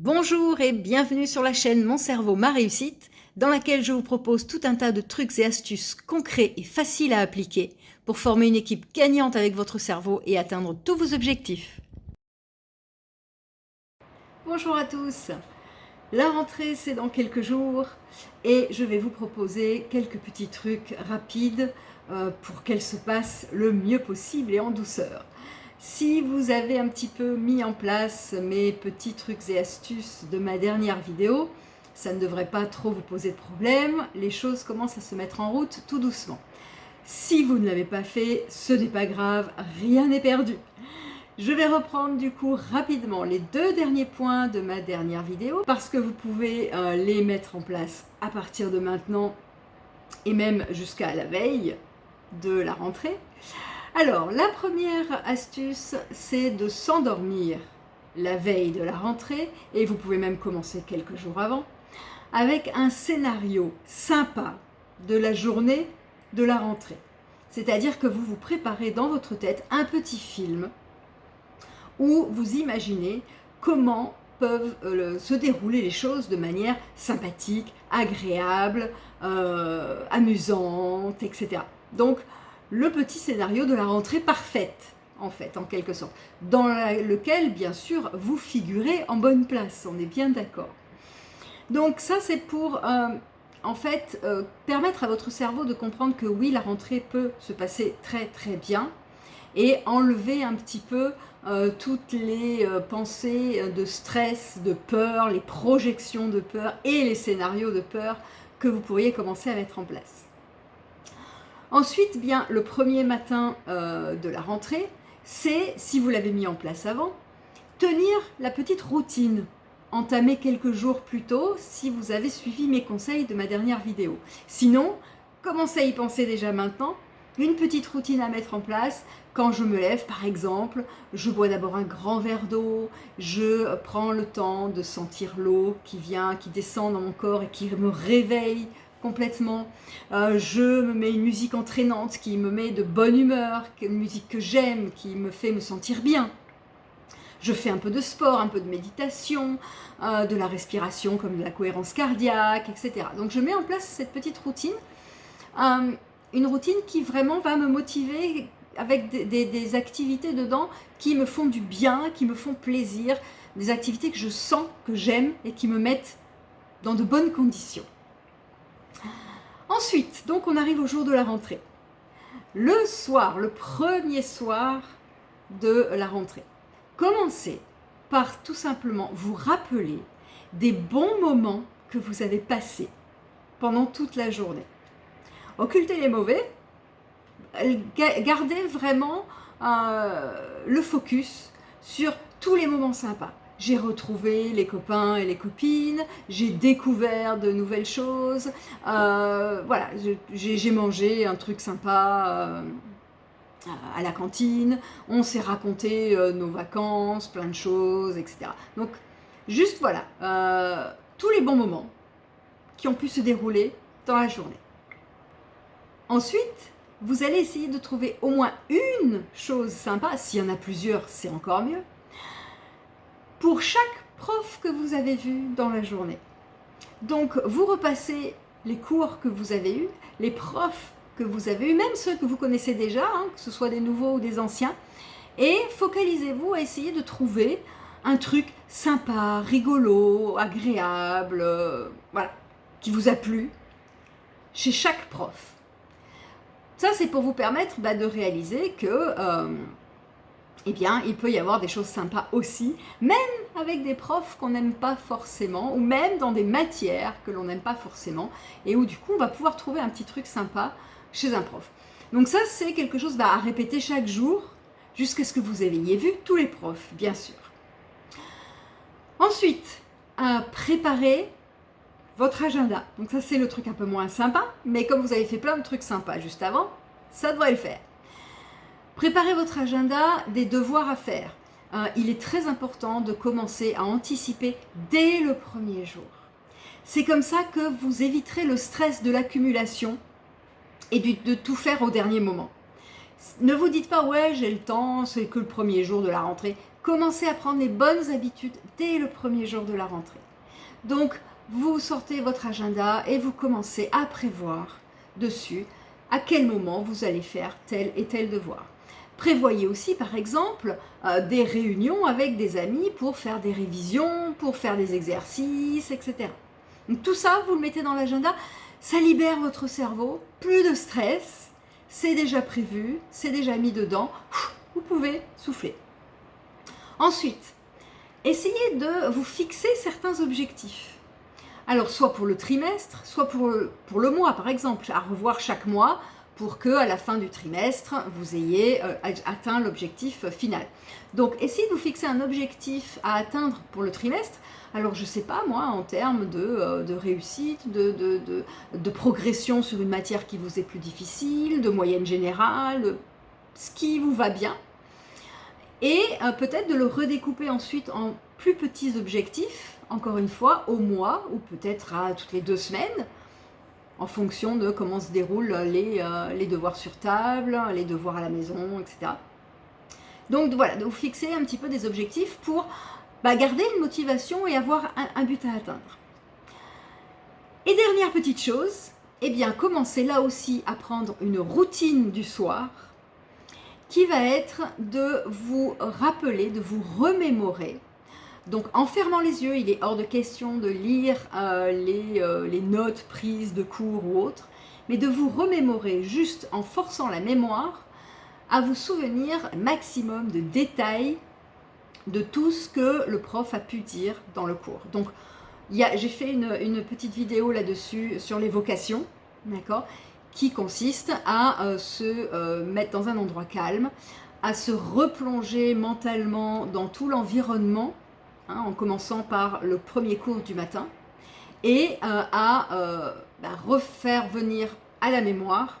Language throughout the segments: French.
Bonjour et bienvenue sur la chaîne Mon cerveau, ma réussite, dans laquelle je vous propose tout un tas de trucs et astuces concrets et faciles à appliquer pour former une équipe gagnante avec votre cerveau et atteindre tous vos objectifs. Bonjour à tous, la rentrée c'est dans quelques jours et je vais vous proposer quelques petits trucs rapides pour qu'elle se passe le mieux possible et en douceur. Si vous avez un petit peu mis en place mes petits trucs et astuces de ma dernière vidéo, ça ne devrait pas trop vous poser de problème. Les choses commencent à se mettre en route tout doucement. Si vous ne l'avez pas fait, ce n'est pas grave, rien n'est perdu. Je vais reprendre du coup rapidement les deux derniers points de ma dernière vidéo parce que vous pouvez les mettre en place à partir de maintenant et même jusqu'à la veille de la rentrée. Alors, la première astuce, c'est de s'endormir la veille de la rentrée, et vous pouvez même commencer quelques jours avant, avec un scénario sympa de la journée de la rentrée. C'est-à-dire que vous vous préparez dans votre tête un petit film où vous imaginez comment peuvent se dérouler les choses de manière sympathique, agréable, amusante, etc. Donc, le petit scénario de la rentrée parfaite, en fait, en quelque sorte, dans lequel, bien sûr, vous figurez en bonne place, on est bien d'accord. Donc ça, c'est pour, en fait, permettre à votre cerveau de comprendre que oui, la rentrée peut se passer très très bien, et enlever un petit peu toutes les pensées de stress, de peur, les projections de peur et les scénarios de peur que vous pourriez commencer à mettre en place. Ensuite, bien, le premier matin de la rentrée, c'est, si vous l'avez mis en place avant, tenir la petite routine, entamée quelques jours plus tôt si vous avez suivi mes conseils de ma dernière vidéo. Sinon, commencez à y penser déjà maintenant, une petite routine à mettre en place. Quand je me lève, par exemple, je bois d'abord un grand verre d'eau, je prends le temps de sentir l'eau qui vient, qui descend dans mon corps et qui me réveille complètement. Je me mets une musique entraînante qui me met de bonne humeur, une musique que j'aime, qui me fait me sentir bien. Je fais un peu de sport, un peu de méditation, de la respiration comme de la cohérence cardiaque, etc. Donc je mets en place cette petite routine, une routine qui vraiment va me motiver avec des activités dedans qui me font du bien, qui me font plaisir, des activités que je sens, que j'aime et qui me mettent dans de bonnes conditions. Ensuite, donc on arrive au jour de la rentrée. Le soir, le premier soir de la rentrée. Commencez par tout simplement vous rappeler des bons moments que vous avez passés pendant toute la journée. Occultez les mauvais, gardez vraiment le focus sur tous les moments sympas. J'ai retrouvé les copains et les copines, j'ai découvert de nouvelles choses, voilà, j'ai mangé un truc sympa à la cantine, on s'est raconté nos vacances, plein de choses, etc. Donc, juste voilà, tous les bons moments qui ont pu se dérouler dans la journée. Ensuite, vous allez essayer de trouver au moins une chose sympa, s'il y en a plusieurs, c'est encore mieux, pour chaque prof que vous avez vu dans la journée. Donc, vous repassez les cours que vous avez eus, les profs que vous avez eus, même ceux que vous connaissez déjà, que ce soit des nouveaux ou des anciens, et focalisez-vous à essayer de trouver un truc sympa, rigolo, agréable, voilà, qui vous a plu chez chaque prof. Ça, c'est pour vous permettre de réaliser que eh bien, il peut y avoir des choses sympas aussi, même avec des profs qu'on n'aime pas forcément, ou même dans des matières que l'on n'aime pas forcément, et où du coup, on va pouvoir trouver un petit truc sympa chez un prof. Donc ça, c'est quelque chose à répéter chaque jour, jusqu'à ce que vous ayez vu tous les profs, bien sûr. Ensuite, préparez votre agenda. Donc ça, c'est le truc un peu moins sympa, mais comme vous avez fait plein de trucs sympas juste avant, ça devrait le faire. Préparez votre agenda des devoirs à faire. Il est très important de commencer à anticiper dès le premier jour. C'est comme ça que vous éviterez le stress de l'accumulation et de tout faire au dernier moment. Ne vous dites pas « ouais, j'ai le temps, c'est que le premier jour de la rentrée ». commencez à prendre les bonnes habitudes dès le premier jour de la rentrée. Donc, vous sortez votre agenda et vous commencez à prévoir dessus à quel moment vous allez faire tel et tel devoir. Prévoyez aussi, par exemple, des réunions avec des amis pour faire des révisions, pour faire des exercices, etc. Donc, tout ça, vous le mettez dans l'agenda, ça libère votre cerveau, plus de stress, c'est déjà prévu, c'est déjà mis dedans, vous pouvez souffler. Ensuite, essayez de vous fixer certains objectifs. Alors, soit pour le trimestre, soit pour le mois, par exemple, à revoir chaque mois pour qu'à la fin du trimestre, vous ayez atteint l'objectif final. Donc, essayez de vous fixer un objectif à atteindre pour le trimestre. Alors, je ne sais pas, moi, en termes de réussite, de progression sur une matière qui vous est plus difficile, de moyenne générale, ce qui vous va bien. Et peut-être de le redécouper ensuite en plus petits objectifs, encore une fois, au mois ou peut-être à toutes les 2 semaines, en fonction de comment se déroulent les devoirs sur table, les devoirs à la maison, etc. Donc voilà, de vous fixer un petit peu des objectifs pour garder une motivation et avoir un but à atteindre. Et dernière petite chose, eh bien commencez là aussi à prendre une routine du soir qui va être de vous rappeler, de vous remémorer. Donc en fermant les yeux, il est hors de question de lire les notes prises de cours ou autres, mais de vous remémorer juste en forçant la mémoire à vous souvenir maximum de détails de tout ce que le prof a pu dire dans le cours. Donc j'ai fait une petite vidéo là-dessus sur les vocations, d'accord, qui consiste à se mettre dans un endroit calme, à se replonger mentalement dans tout l'environnement, en commençant par le premier cours du matin, et à refaire venir à la mémoire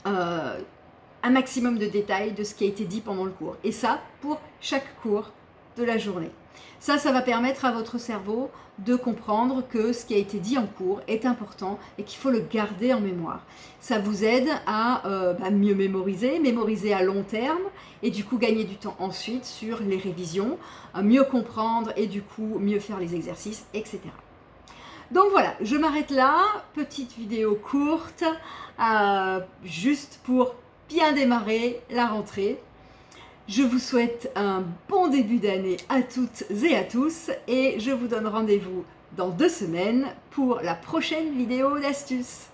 un maximum de détails de ce qui a été dit pendant le cours. Et ça, pour chaque cours de la journée. Ça va permettre à votre cerveau de comprendre que ce qui a été dit en cours est important et qu'il faut le garder en mémoire. Ça vous aide à mieux mémoriser à long terme et du coup gagner du temps ensuite sur les révisions, mieux comprendre et du coup mieux faire les exercices, etc. Donc voilà, je m'arrête là, petite vidéo courte, juste pour bien démarrer la rentrée. Je vous souhaite un bon début d'année à toutes et à tous et je vous donne rendez-vous dans 2 semaines pour la prochaine vidéo d'astuces.